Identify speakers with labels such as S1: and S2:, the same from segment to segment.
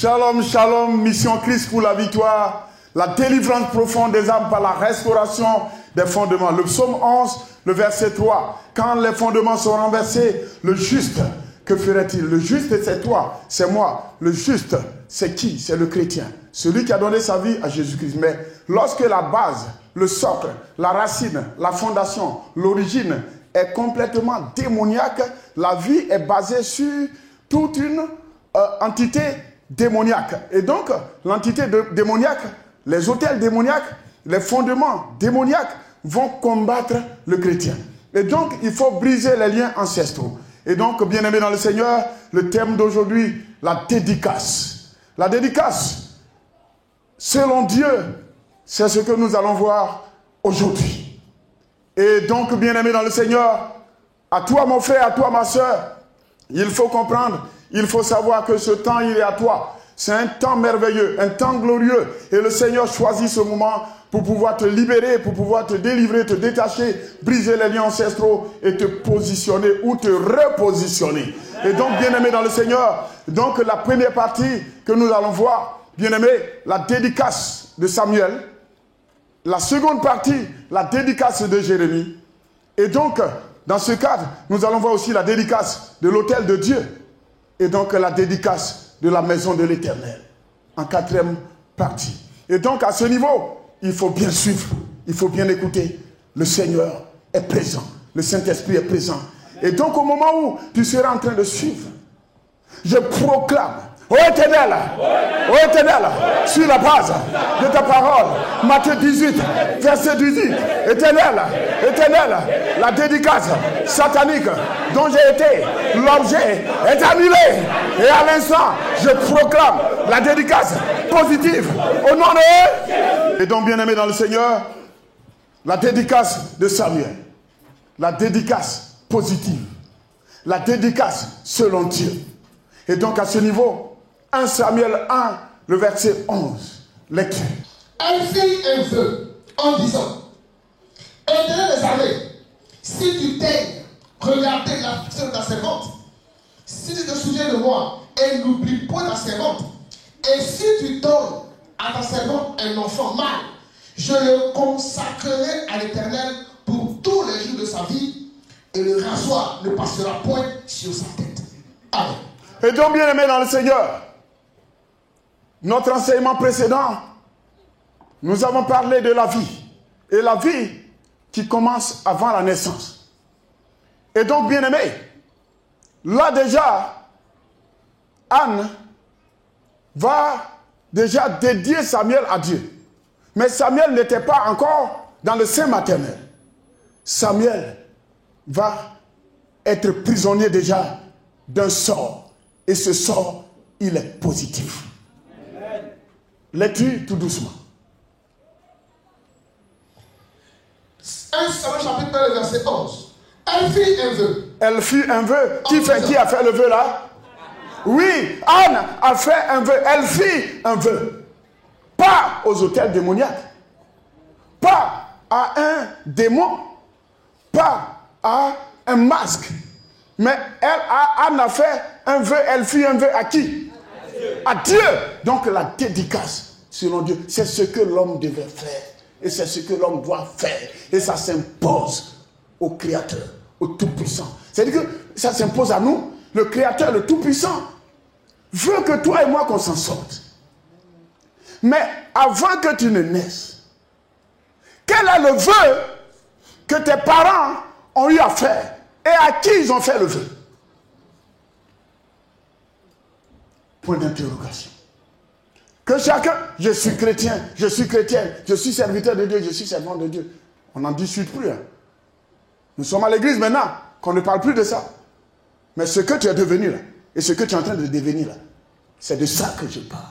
S1: Shalom, shalom, mission Christ pour la victoire, la délivrance profonde des âmes par la restauration des fondements. Le psaume 11, le verset 3. Quand les fondements sont renversés, le juste, que ferait-il? Le juste, c'est toi, c'est moi. Le juste, c'est qui? C'est le chrétien. Celui qui a donné sa vie à Jésus-Christ. Mais lorsque la base, le socle, la racine, la fondation, l'origine est complètement démoniaque, la vie est basée sur toute une entité démoniaque. Et donc, l'entité démoniaque, les autels démoniaques, les fondements démoniaques vont combattre le chrétien. Et donc, il faut briser les liens ancestraux. Et donc, bien-aimés dans le Seigneur, le thème d'aujourd'hui, la dédicace. La dédicace, selon Dieu, c'est ce que nous allons voir aujourd'hui. Et donc, bien-aimés dans le Seigneur, à toi mon frère, à toi ma soeur, il faut comprendre, il faut savoir que ce temps, il est à toi. C'est un temps merveilleux, un temps glorieux. Et le Seigneur choisit ce moment pour pouvoir te libérer, pour pouvoir te délivrer, te détacher, briser les liens ancestraux et te positionner ou te repositionner. Et donc, bien-aimé dans le Seigneur, donc la première partie que nous allons voir, bien-aimé, la dédicace de Samuel. La seconde partie, la dédicace de Jérémie. Et donc, dans ce cadre, nous allons voir aussi la dédicace de l'autel de Dieu. Et donc, la dédicace de la maison de l'Éternel. En quatrième partie. Et donc, à ce niveau, il faut bien suivre. Il faut bien écouter. Le Seigneur est présent. Le Saint-Esprit est présent. Et donc, au moment où tu seras en train de suivre, je proclame, ô Éternel, sur la base de ta parole, Matthieu 18, verset 18, Éternel, la dédicace satanique dont j'ai été l'objet est annulée. Et à l'instant, je proclame la dédicace positive au nom de... Et donc, bien-aimé dans le Seigneur, la dédicace de Samuel, la dédicace positive, la dédicace selon Dieu. Et donc, à ce niveau, 1 Samuel 1, le verset 11, lecture.
S2: Elle fit un vœu en disant, Éternel des armées, si tu daignes regarder l'affliction de ta servante, si tu te souviens de moi et n'oublie point ta servante, et si tu donnes à ta servante un enfant mâle, je le consacrerai à l'Éternel pour tous les jours de sa vie, et le rasoir ne passera point sur sa tête. Amen.
S1: Et donc, bien-aimés dans le Seigneur, notre enseignement précédent, nous avons parlé de la vie. Et la vie qui commence avant la naissance. Et donc, bien-aimés, là déjà, Anne va déjà dédier Samuel à Dieu. Mais Samuel n'était pas encore dans le sein maternel. Samuel va être prisonnier déjà d'un sort. Et ce sort, il est positif. Lecture tout doucement.
S2: 1 Samuel chapitre 1, verset 11. Elle fit un vœu.
S1: Elle fit un vœu. Qui a fait le vœu là? Oui, Anne a fait un vœu. Elle fit un vœu. Pas aux autels démoniaques. Pas à un démon. Pas à un masque. Mais Anne a fait un vœu. Elle fit un vœu à qui? À Dieu. Donc la dédicace selon Dieu, c'est ce que l'homme devait faire. Et c'est ce que l'homme doit faire. Et ça s'impose au Créateur, au Tout-Puissant. C'est-à-dire que ça s'impose à nous. Le Créateur, le Tout-Puissant, veut que toi et moi qu'on s'en sorte. Mais avant que tu ne naisses, quel est le vœu que tes parents ont eu à faire? Et à qui ils ont fait le vœu? Point d'interrogation. Que chacun, je suis chrétien, je suis chrétienne, je suis serviteur de Dieu, je suis servant de Dieu. On n'en discute plus. Hein. Nous sommes à l'église maintenant, qu'on ne parle plus de ça. Mais ce que tu es devenu là, et ce que tu es en train de devenir là, c'est de ça que je parle.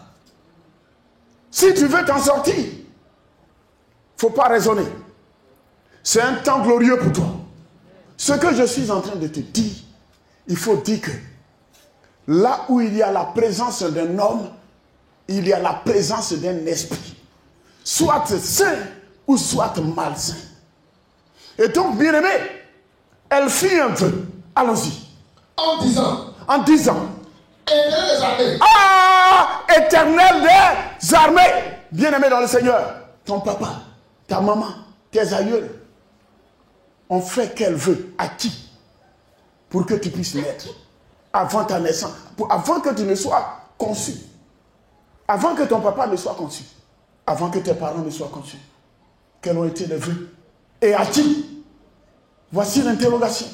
S1: Si tu veux t'en sortir, il ne faut pas raisonner. C'est un temps glorieux pour toi. Ce que je suis en train de te dire, il faut dire que là où il y a la présence d'un homme, il y a la présence d'un esprit, soit sain ou soit malsain. Et donc, bien-aimé, elle fit un vœu. Allons-y.
S2: En disant, Éternel des armées.
S1: Ah, Éternel des armées. Bien-aimé dans le Seigneur, ton papa, ta maman, tes aïeuls ont fait qu'elle veut à qui pour que tu puisses naître avant ta naissance, avant que tu ne sois conçu, avant que ton papa ne soit conçu, avant que tes parents ne soient conçus. Quels ont été les vœux et à qui? Voici l'interrogation.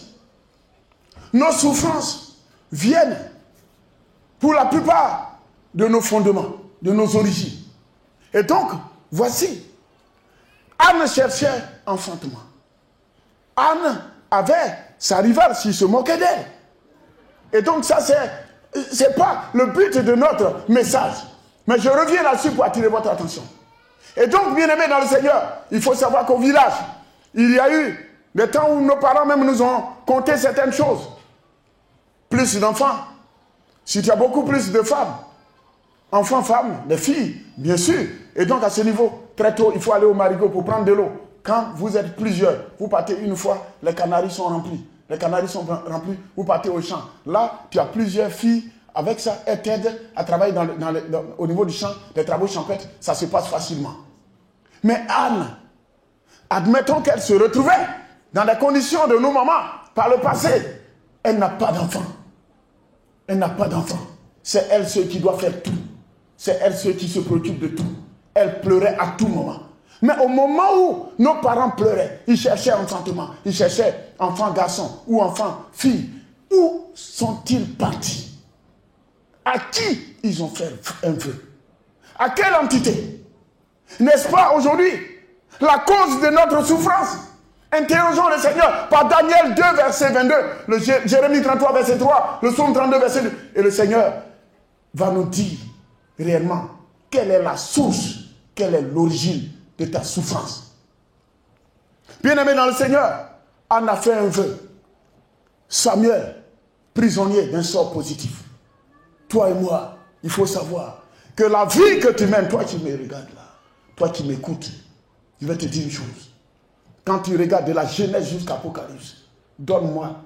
S1: Nos souffrances viennent pour la plupart de nos fondements, de nos origines. Et donc, voici, Anne cherchait enfantement. Anne avait sa rivale qui se moquait d'elle. Et donc ça, c'est pas le but de notre message. Mais je reviens là-dessus pour attirer votre attention. Et donc, bien-aimés dans le Seigneur, il faut savoir qu'au village, il y a eu des temps où nos parents même nous ont conté certaines choses. Plus d'enfants. Si tu as beaucoup plus de femmes, enfants, femmes, des filles, bien sûr. Et donc à ce niveau, très tôt, il faut aller au marigot pour prendre de l'eau. Quand vous êtes plusieurs, vous partez une fois, les canaries sont remplis. Les canaries sont remplis, vous partez au champ. Là, tu as plusieurs filles. Avec ça, elles t'aident à travailler au niveau du champ, des travaux champêtres. Ça se passe facilement. Mais Anne, admettons qu'elle se retrouvait dans des conditions de nos mamans par le passé. Elle n'a pas d'enfant. Elle n'a pas d'enfant. C'est elle ceux qui doit faire tout. C'est elle ceux qui se préoccupent de tout. Elle pleurait à tout moment. Mais au moment où nos parents pleuraient, ils cherchaient enfantement, ils cherchaient enfant garçon ou enfant fille. Où sont-ils partis? À qui ils ont fait un vœu? À quelle entité? N'est-ce pas aujourd'hui la cause de notre souffrance? Interrogeons le Seigneur par Daniel 2, verset 22, le Jérémie 33, verset 3, le Psaume 32, verset 2. Et le Seigneur va nous dire réellement quelle est la source, quelle est l'origine de ta souffrance. Bien-aimé dans le Seigneur, Anne a fait un vœu. Samuel, prisonnier d'un sort positif. Toi et moi, il faut savoir que la vie que tu mènes, toi qui me regardes là, toi qui m'écoutes, je vais te dire une chose. Quand tu regardes de la Genèse jusqu'à l'Apocalypse, donne-moi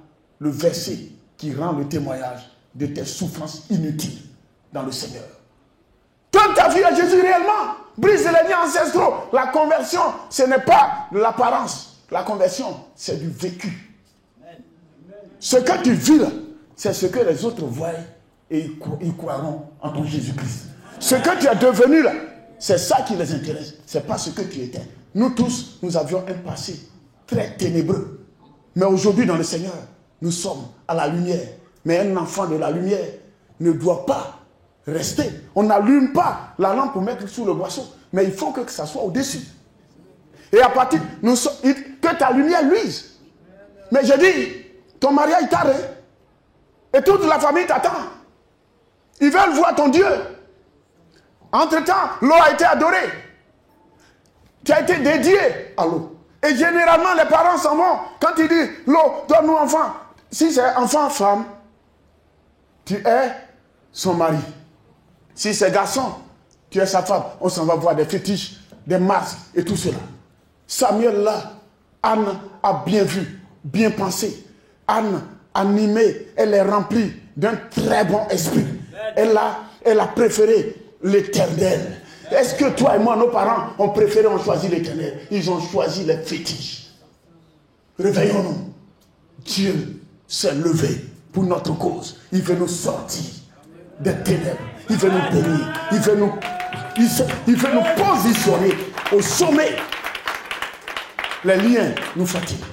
S1: le verset qui rend le témoignage de tes souffrances inutiles dans le Seigneur. Donne ta vie à Jésus réellement. Brise les liens ancestraux. La conversion, ce n'est pas de l'apparence. La conversion, c'est du vécu. Ce que tu vis là, c'est ce que les autres voient et ils croiront en ton Jésus-Christ. Ce que tu es devenu là, c'est ça qui les intéresse. Ce n'est pas ce que tu étais. Nous tous, nous avions un passé très ténébreux. Mais aujourd'hui, dans le Seigneur, nous sommes à la lumière. Mais un enfant de la lumière ne doit pas rester. On n'allume pas la lampe pour mettre sous le boisseau. Mais il faut que ça soit au-dessus. Et à partir, que ta lumière luise. Mais je dis, ton mariage tarde. Et toute la famille t'attend. Ils veulent voir ton Dieu. Entre-temps, l'eau a été adorée. Tu as été dédié à l'eau. Et généralement, les parents s'en vont. Quand ils disent, l'eau, donne-nous enfant. Si c'est enfant, femme, tu es son mari. Si c'est garçon, tu es sa femme. On s'en va voir des fétiches, des masques et tout cela. Samuel là, Anne a bien vu, bien pensé. Anne, animée, elle est remplie d'un très bon esprit. Elle a préféré l'Éternel. Est-ce que toi et moi, nos parents, ont préféré, ont choisi l'Éternel? Ils ont choisi les fétiches. Réveillons-nous. Dieu s'est levé pour notre cause. Il veut nous sortir des ténèbres. Il veut nous bénir. Il veut nous positionner au sommet. Les liens nous fatiguent.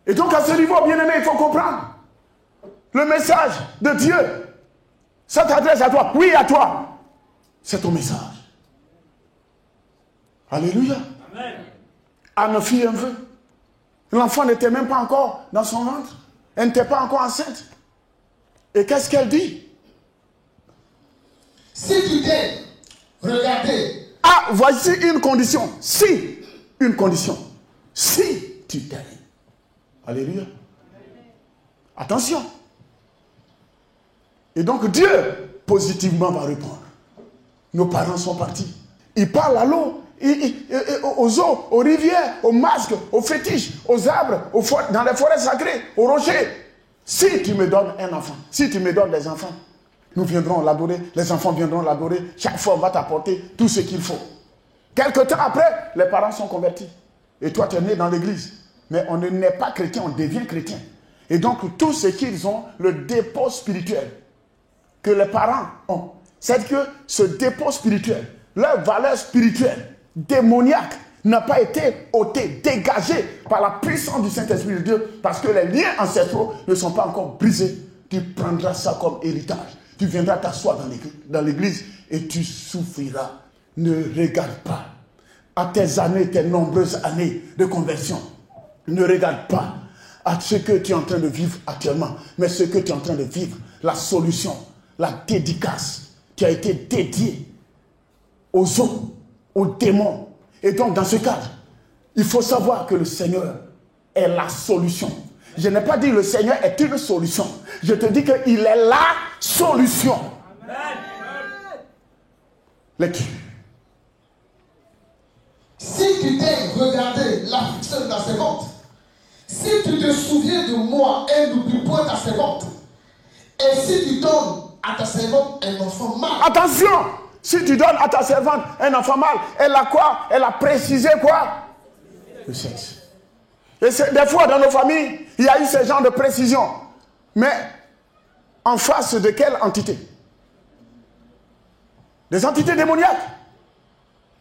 S1: Et donc à ce niveau, bien-aimé, il faut comprendre. Le message de Dieu, ça t'adresse à toi. Oui, à toi. C'est ton message. Alléluia. Amen. Anne fit un vœu. L'enfant n'était même pas encore dans son ventre. Elle n'était pas encore enceinte. Et qu'est-ce qu'elle dit?
S2: Si tu t'es regardé.
S1: Ah, voici une condition. Si, une condition. Si tu t'aimes. Alléluia. Attention. Et donc Dieu, positivement, va répondre. Nos parents sont partis. Ils parlent à l'eau, aux eaux, aux rivières, aux masques, aux fétiches, aux arbres, dans les forêts sacrées, aux rochers. Si tu me donnes un enfant, si tu me donnes des enfants, Nous viendrons l'adorer, les enfants viendront l'adorer. Chaque fois, on va t'apporter tout ce qu'il faut. Quelque temps après, les parents sont convertis. Et toi, tu es né dans l'église. Mais on ne naît pas chrétien, on devient chrétien. Et donc, tout ce qu'ils ont, le dépôt spirituel que les parents ont, c'est que ce dépôt spirituel, leur valeur spirituelle, démoniaque, n'a pas été ôté, dégagé par la puissance du Saint-Esprit de Dieu, parce que les liens ancestraux ne sont pas encore brisés. Tu prendras ça comme héritage. Tu viendras t'asseoir dans l'église et tu souffriras. Ne regarde pas à tes années, tes nombreuses années de conversion. Ne regarde pas à ce que tu es en train de vivre actuellement, mais ce que tu es en train de vivre, la solution, la dédicace. Tu as été dédié aux hommes, aux démons. Et donc, dans ce cadre, il faut savoir que le Seigneur est la solution. Je n'ai pas dit le Seigneur est une solution. Je te dis qu'il est la solution. Lecture.
S2: Si tu daignes regarder l'affliction de ta servante, si tu te souviens de moi et n'oublie point ta servante, et si tu donnes à ta servante un enfant mâle.
S1: Attention! Si tu donnes à ta servante un enfant mâle, elle a quoi? Elle a précisé quoi? Le sexe. Et des fois, dans nos familles, il y a eu ce genre de précision. Mais en face de quelle entité? Des entités démoniaques.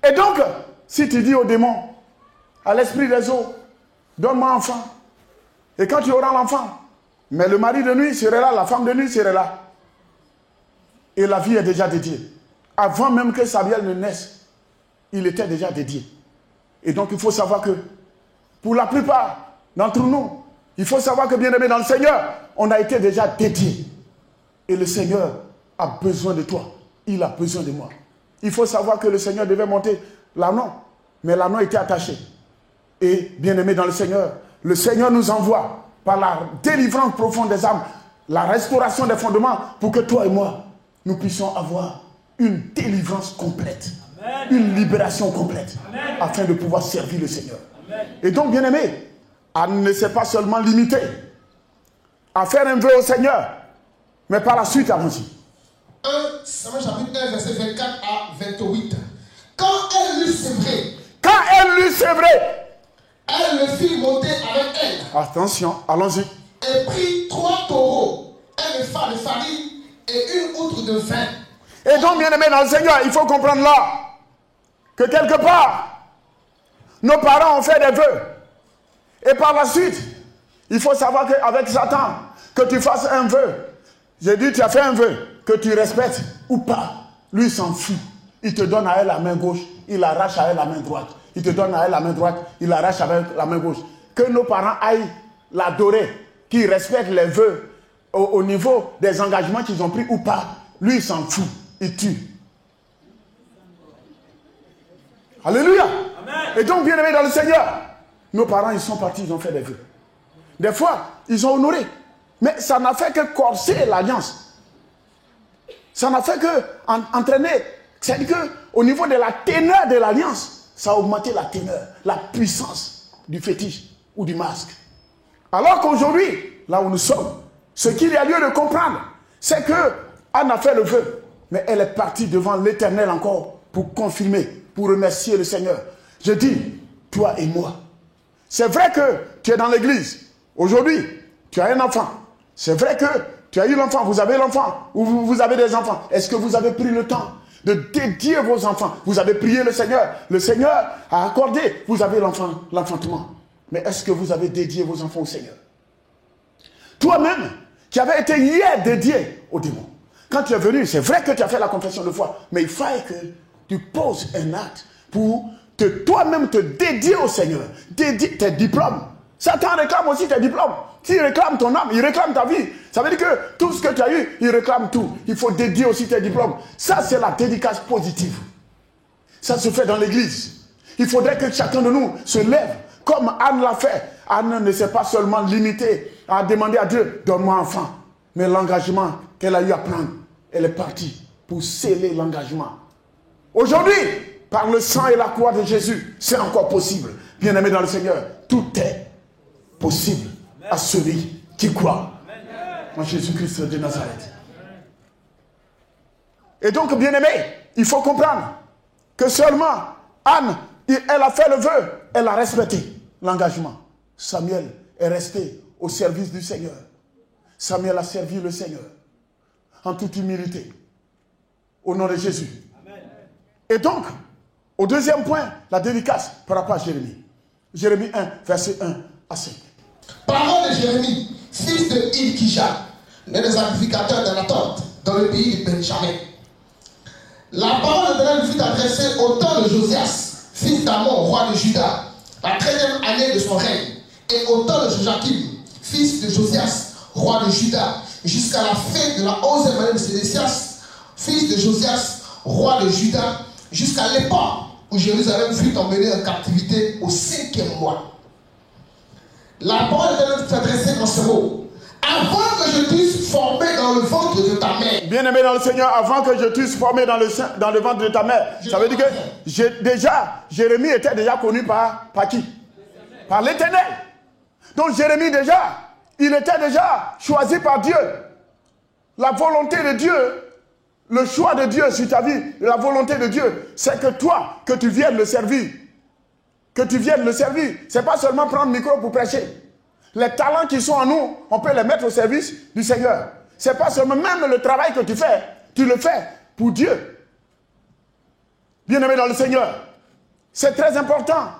S1: Et donc, si tu dis au démon, à l'esprit des eaux, donne-moi un enfant. Et quand tu auras l'enfant, mais le mari de nuit serait là, la femme de nuit serait là. Et la vie est déjà dédiée. Avant même que Samuel ne naisse, il était déjà dédié. Et donc il faut savoir que, pour la plupart d'entre nous, il faut savoir que, bien aimé dans le Seigneur, on a été déjà dédié. Et le Seigneur a besoin de toi. Il a besoin de moi. Il faut savoir que le Seigneur devait monter l'anneau, mais l'anneau était attaché. Et bien aimé dans le Seigneur nous envoie par la délivrance profonde des âmes, la restauration des fondements, pour que toi et moi, nous puissions avoir une délivrance complète, Amen. Une libération complète, Amen. Afin de pouvoir servir le Seigneur. Amen. Et donc, bien aimé, elle ne s'est pas seulement limitée à faire un vœu au Seigneur, mais par la suite, allons-y.
S2: 1 Samuel chapitre 1, verset 24 à 28. Quand elle l'eut sévré, elle le fit monter avec elle.
S1: Attention, allons-y.
S2: Et prit 3 taureaux, un effar de farine et une outre de vin.
S1: Et donc, bien aimé dans le Seigneur, il faut comprendre là que quelque part, nos parents ont fait des vœux. Et par la suite, il faut savoir qu'avec Satan, que tu fasses un vœu. J'ai dit, tu as fait un vœu, que tu respectes ou pas. Lui s'en fout. Il te donne à elle la main gauche, il arrache à elle la main droite. Il te donne à elle la main droite, il arrache avec la main gauche. Que nos parents aillent l'adorer, qu'ils respectent les vœux au niveau des engagements qu'ils ont pris ou pas. Lui, il s'en fout. Il tue. Alléluia. Amen. Et donc, bien aimé dans le Seigneur, nos parents, ils sont partis, ils ont fait des vœux. Des fois, ils ont honoré. Mais ça n'a fait que corser l'alliance. Ça n'a fait que entraîner. C'est-à-dire qu'au niveau de la teneur de l'alliance, ça a augmenté la teneur, la puissance du fétiche ou du masque. Alors qu'aujourd'hui, là où nous sommes, ce qu'il y a lieu de comprendre, c'est que Anne a fait le vœu. Mais elle est partie devant l'Éternel encore pour confirmer, pour remercier le Seigneur. Je dis, toi et moi, c'est vrai que tu es dans l'église. Aujourd'hui, tu as un enfant. C'est vrai que tu as eu l'enfant, vous avez l'enfant, ou vous avez des enfants. Est-ce que vous avez pris le temps de dédier vos enfants? Vous avez prié le Seigneur a accordé, vous avez l'enfantement. Mais est-ce que vous avez dédié vos enfants au Seigneur? Toi-même, qui avais été hier dédié au démon. Quand tu es venu, c'est vrai que tu as fait la confession de foi, mais il fallait que tu poses un acte pour toi-même te dédier au Seigneur, dédier tes diplômes. Satan réclame aussi tes diplômes. S'il réclame ton âme, il réclame ta vie. Ça veut dire que tout ce que tu as eu, il réclame tout. Il faut dédier aussi tes diplômes. Ça, c'est la dédicace positive. Ça se fait dans l'église. Il faudrait que chacun de nous se lève, comme Anne l'a fait. Anne ne s'est pas seulement limitée à demander à Dieu, donne-moi un enfant. Mais l'engagement qu'elle a eu à prendre, elle est partie pour sceller l'engagement. Aujourd'hui, par le sang et la croix de Jésus, c'est encore possible. Bien-aimé dans le Seigneur, tout est possible à celui qui croit en Jésus-Christ de Nazareth. Et donc, bien-aimé, il faut comprendre que seulement Anne, elle a fait le vœu, elle a respecté l'engagement. Samuel est resté au service du Seigneur. Samuel a servi le Seigneur en toute humilité, au nom de Jésus. Amen. Et donc, au deuxième point, la dédicace par rapport à Jérémie. Jérémie 1, verset 1 à 5.
S2: Parole de Jérémie, fils de Hilkija, l'un des sacrificateurs d'Anatot, dans le pays de Benjamin. La parole de l'Éternel fut adressée au temps de Josias, fils d'Amon, roi de Juda, la 13e année de son règne, et au temps de Joachim, fils de Josias, roi de Juda, jusqu'à la fin de la 11e année de Sédécias, fils de Josias, roi de Juda, jusqu'à l'époque où Jérusalem fut emmenée en captivité au 5e mois. La parole de l'Éternel fut adressée dans ce mot. Avant que je t'eusse formé dans le ventre de ta mère.
S1: Bien-aimé dans le Seigneur, avant que je t'eusse formé dans le ventre de ta mère. Ça veut dire que déjà, Jérémie était déjà connu par qui? Par l'Éternel. Donc Jérémie déjà, il était déjà choisi par Dieu. La volonté de Dieu, le choix de Dieu sur ta vie, la volonté de Dieu, c'est que toi, que tu viennes le servir. Que tu viennes le servir. C'est pas seulement prendre le micro pour prêcher. Les talents qui sont en nous, on peut les mettre au service du Seigneur. C'est pas seulement même le travail que tu fais, tu le fais pour Dieu. Bien-aimé dans le Seigneur, c'est très important.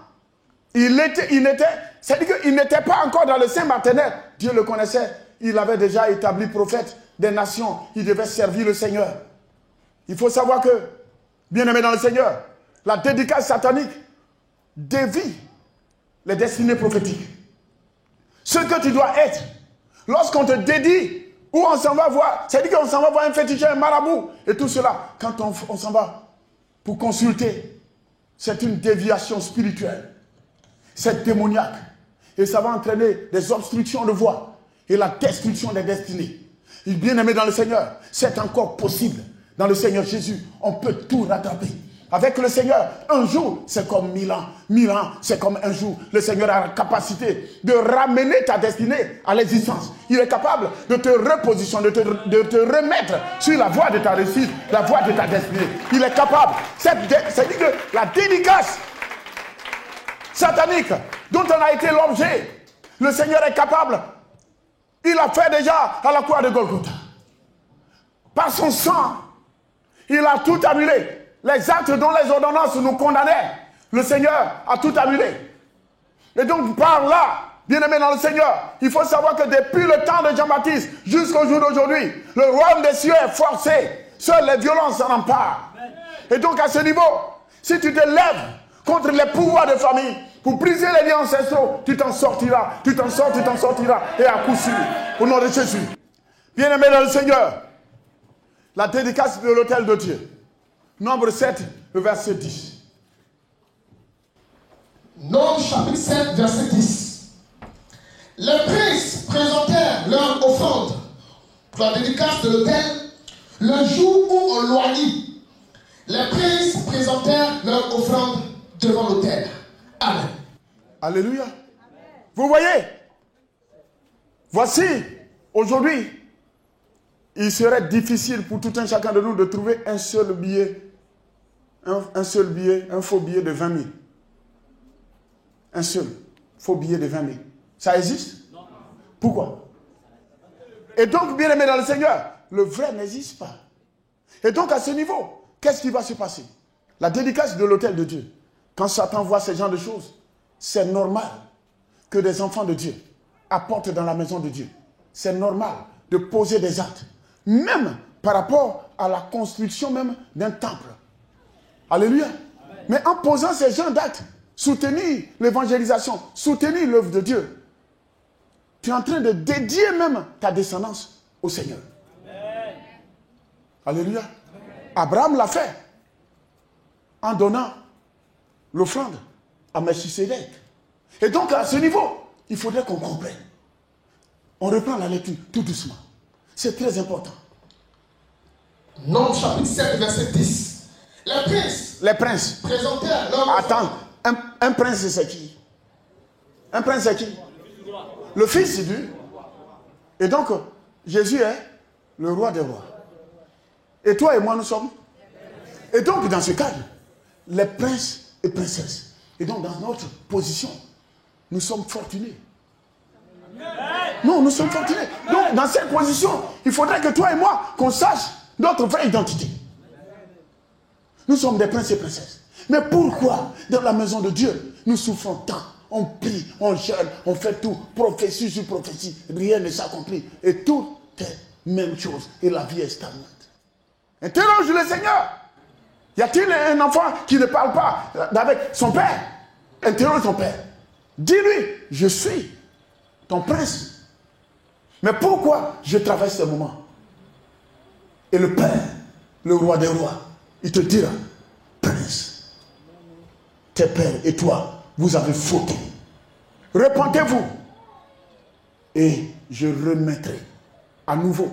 S1: C'est-à-dire qu'il n'était pas encore dans le sein maternel. Dieu le connaissait. Il avait déjà établi prophète des nations. Il devait servir le Seigneur. Il faut savoir que, bien-aimé dans le Seigneur, la dédicace satanique dévie les destinées prophétiques. Ce que tu dois être, lorsqu'on te dédie, où on s'en va voir, c'est-à-dire qu'on s'en va voir un féticheur, un marabout, et tout cela, quand on s'en va pour consulter, c'est une déviation spirituelle, c'est démoniaque, et ça va entraîner des obstructions de voie, et la destruction des destinées. Et bien aimé dans le Seigneur, c'est encore possible, dans le Seigneur Jésus, on peut tout rattraper. Avec le Seigneur, un jour, c'est comme 1000 ans. 1000 ans, c'est comme un jour. Le Seigneur a la capacité de ramener ta destinée à l'existence. Il est capable de te repositionner, de te remettre sur la voie de ta réussite, la voie de ta destinée. Il est capable. C'est-à-dire que la dédicace satanique dont on a été l'objet, le Seigneur est capable. Il a fait déjà à la croix de Golgotha. Par son sang, il a tout annulé. Les actes dont les ordonnances nous condamnaient, le Seigneur a tout annulé. Et donc par là, bien-aimé dans le Seigneur, il faut savoir que depuis le temps de Jean-Baptiste jusqu'au jour d'aujourd'hui, le royaume des cieux est forcé. Seules les violences en emparent. Et donc à ce niveau, si tu te lèves contre les pouvoirs de famille, pour briser les liens ancestraux, tu t'en sortiras, tu t'en sortiras, et à coup sûr, au nom de Jésus. Bien-aimé dans le Seigneur, la dédicace de l'autel de Dieu. Nombre 7, le verset 10.
S2: Nombre chapitre 7, verset 10. Les princes présentèrent leur offrande pour la dédicace de l'autel le jour où on loignit. Les princes présentèrent leur offrande devant l'autel. Amen.
S1: Alléluia. Vous voyez, voici, aujourd'hui, il serait difficile pour tout un chacun de nous de trouver un seul billet, un faux billet de 20 000. Un seul faux billet de 20 000. Ça existe? Non. Pourquoi? Et donc, bien aimé dans le Seigneur, le vrai n'existe pas. Et donc, à ce niveau, qu'est-ce qui va se passer? La dédicace de l'autel de Dieu. Quand Satan voit ce genre de choses, c'est normal que des enfants de Dieu apportent dans la maison de Dieu. C'est normal de poser des actes. Même par rapport à la construction même d'un temple. Alléluia. Amen. Mais en posant ces genres d'actes, soutenir l'évangélisation, soutenir l'œuvre de Dieu, tu es en train de dédier même ta descendance au Seigneur. Amen. Alléluia. Amen. Abraham l'a fait en donnant l'offrande à Melchisédek. Et donc à ce niveau, il faudrait qu'on comprenne. On reprend la lecture tout doucement. C'est très important.
S2: Nombre chapitre 7, verset 10.
S1: Les princes
S2: présentèrent leur...
S1: Attends, un prince c'est qui? Un prince c'est qui? Le fils du... Et donc, Jésus est le roi des rois. Et toi et moi, nous sommes. Et donc, dans ce cadre, les princes et princesses. Et donc, dans notre position, nous sommes fortunés. Non, nous sommes fortunés. Donc, dans cette position, il faudrait que toi et moi, qu'on sache notre vraie identité. Nous sommes des princes et princesses. Mais pourquoi, dans la maison de Dieu, nous souffrons tant? On prie, on jeûne, on fait tout, prophétie sur prophétie, rien ne s'accomplit. Et tout est même chose. Et la vie est stagnante. Interroge le Seigneur. Y a-t-il un enfant qui ne parle pas avec son père? Interroge ton père. Dis-lui, je suis ton prince. Mais pourquoi je traverse ce moment? Et le Père, le roi des rois, il te dira, prince, tes pères et toi, vous avez fauté. Repentez-vous. Et je remettrai à nouveau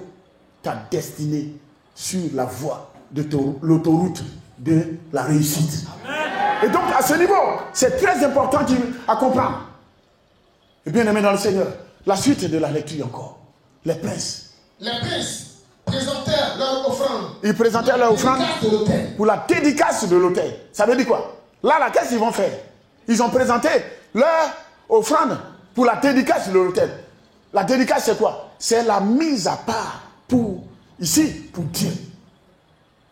S1: ta destinée sur la voie de l'autoroute de la réussite. Amen. Et donc, à ce niveau, c'est très important à comprendre. Et bien aimé dans le Seigneur, la suite de la lecture encore. Les princes.
S2: Les princes présentèrent leur offrande.
S1: Ils présentèrent leur offrande pour la dédicace de l'autel. Ça veut dire quoi? Là, qu'est-ce qu'ils vont faire? Ils ont présenté leur offrande pour la dédicace de l'autel. La dédicace, c'est quoi? C'est la mise à part pour, ici, pour Dieu.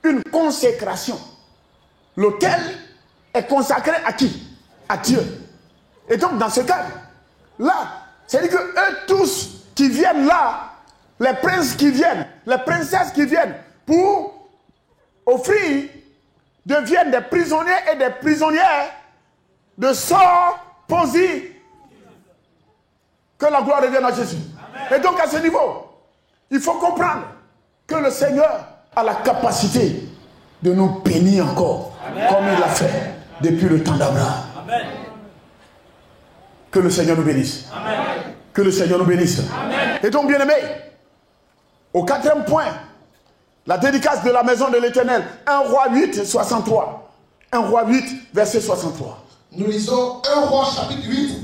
S1: Une consécration. L'autel est consacré à qui? À Dieu. Et donc, dans ce cadre, là, c'est-à-dire que eux tous qui viennent là, les princes qui viennent, les princesses qui viennent pour offrir, deviennent des prisonniers et des prisonnières de sort positif. Que la gloire revienne à Jésus. Amen. Et donc à ce niveau, il faut comprendre que le Seigneur a la capacité de nous bénir encore. Amen. Comme il l'a fait depuis le temps d'Abraham. Que le Seigneur nous bénisse. Amen. Que le Seigneur nous bénisse. Amen. Et donc bien aimé, au 4e point, la dédicace de la maison de l'Éternel. 1 Roi 8, 63. 1 Roi 8, verset 63.
S2: Nous lisons 1 Roi chapitre 8,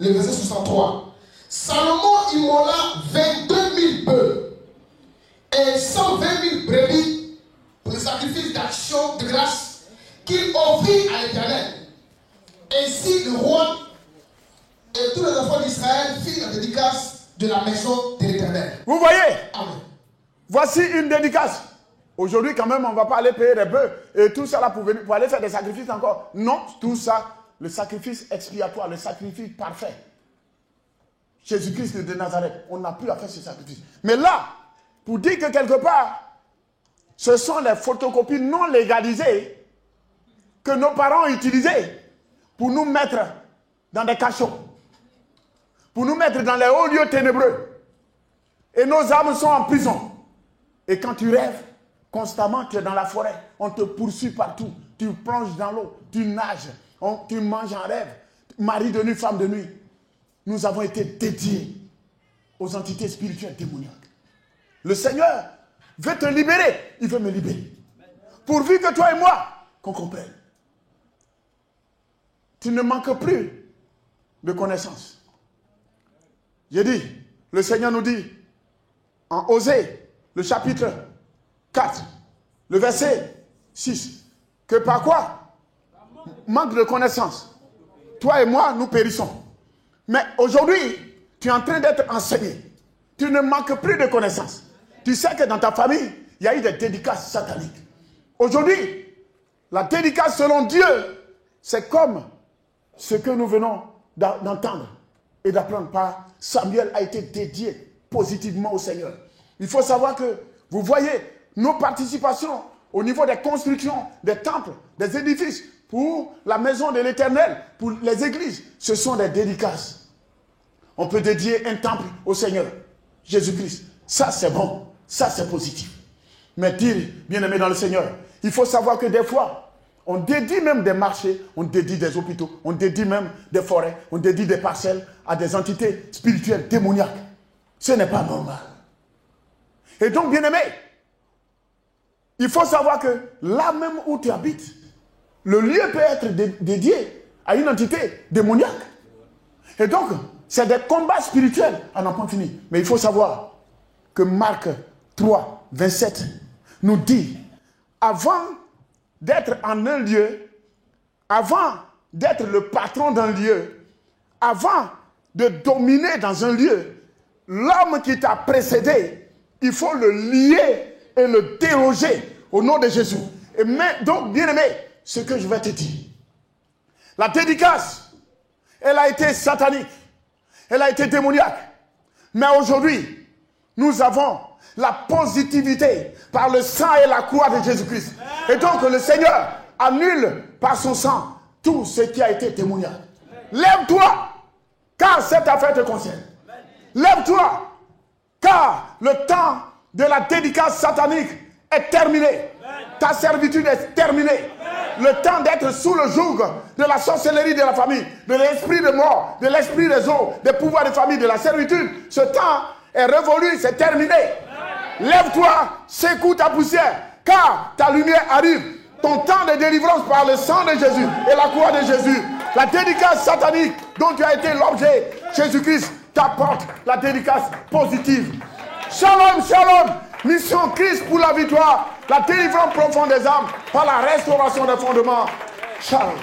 S2: le verset 63. Salomon immola 22 000 bœufs et 120 000 brebis pour le sacrifice d'action de grâce qu'il offrit à l'Éternel. Ainsi le roi et tous les enfants d'Israël firent la dédicace de la maison de l'Éternel.
S1: Vous voyez?
S2: Amen.
S1: Voici une dédicace. Aujourd'hui, quand même, on ne va pas aller payer des bœufs et tout ça là pour aller faire des sacrifices encore. Non, tout ça, le sacrifice expiatoire, le sacrifice parfait. Jésus-Christ de Nazareth, on n'a plus à faire ce sacrifice. Mais là, pour dire que quelque part, ce sont les photocopies non légalisées que nos parents ont utilisées pour nous mettre dans des cachots, pour nous mettre dans les hauts lieux ténébreux. Et nos âmes sont en prison. Et quand tu rêves, constamment tu es dans la forêt, on te poursuit partout, tu plonges dans l'eau, tu nages, tu manges en rêve, mari de nuit, femme de nuit. Nous avons été dédiés aux entités spirituelles démoniaques. Le Seigneur veut te libérer, il veut me libérer. Pourvu que toi et moi, qu'on comprenne. Tu ne manques plus de connaissances. J'ai dit, le Seigneur nous dit, en Osée, le chapitre 4, le verset 6, que par quoi? Manque de connaissances. Toi et moi, nous périssons. Mais aujourd'hui, tu es en train d'être enseigné. Tu ne manques plus de connaissances. Tu sais que dans ta famille, il y a eu des dédicaces sataniques. Aujourd'hui, la dédicace selon Dieu, c'est comme ce que nous venons d'entendre et d'apprendre par Samuel a été dédié positivement au Seigneur. Il faut savoir que, vous voyez, nos participations au niveau des constructions, des temples, des édifices, pour la maison de l'Éternel, pour les églises, ce sont des dédicaces. On peut dédier un temple au Seigneur, Jésus-Christ. Ça, c'est bon. Ça, c'est positif. Mais dire, bien-aimé dans le Seigneur, il faut savoir que des fois, on dédie même des marchés, on dédie des hôpitaux, on dédie même des forêts, on dédie des parcelles à des entités spirituelles démoniaques. Ce n'est pas normal. Et donc, bien-aimé, il faut savoir que là même où tu habites, le lieu peut être dédié à une entité démoniaque. Et donc, c'est des combats spirituels à n'en point fini. Mais il faut savoir que Marc 3, 27 nous dit, avant d'être en un lieu, avant d'être le patron d'un lieu, avant de dominer dans un lieu, l'homme qui t'a précédé, il faut le lier et le déroger au nom de Jésus. Et donc, bien-aimé, ce que je vais te dire, la dédicace, elle a été satanique, elle a été démoniaque. Mais aujourd'hui, nous avons la positivité par le sang et la croix de Jésus-Christ. Et donc, le Seigneur annule par son sang tout ce qui a été témoignage. Lève-toi, car cette affaire te concerne. Lève-toi, car le temps de la dédicace satanique est terminé. Ta servitude est terminée. Le temps d'être sous le joug de la sorcellerie de la famille, de l'esprit de mort, de l'esprit des eaux, des pouvoirs de famille, de la servitude, ce temps est révolu, c'est terminé. Lève-toi, secoue ta poussière, car ta lumière arrive. Ton temps de délivrance par le sang de Jésus et la croix de Jésus, la dédicace satanique dont tu as été l'objet, Jésus-Christ t'apporte la dédicace positive. Shalom, shalom, mission Christ pour la victoire, la délivrance profonde des âmes par la restauration des fondements. Shalom.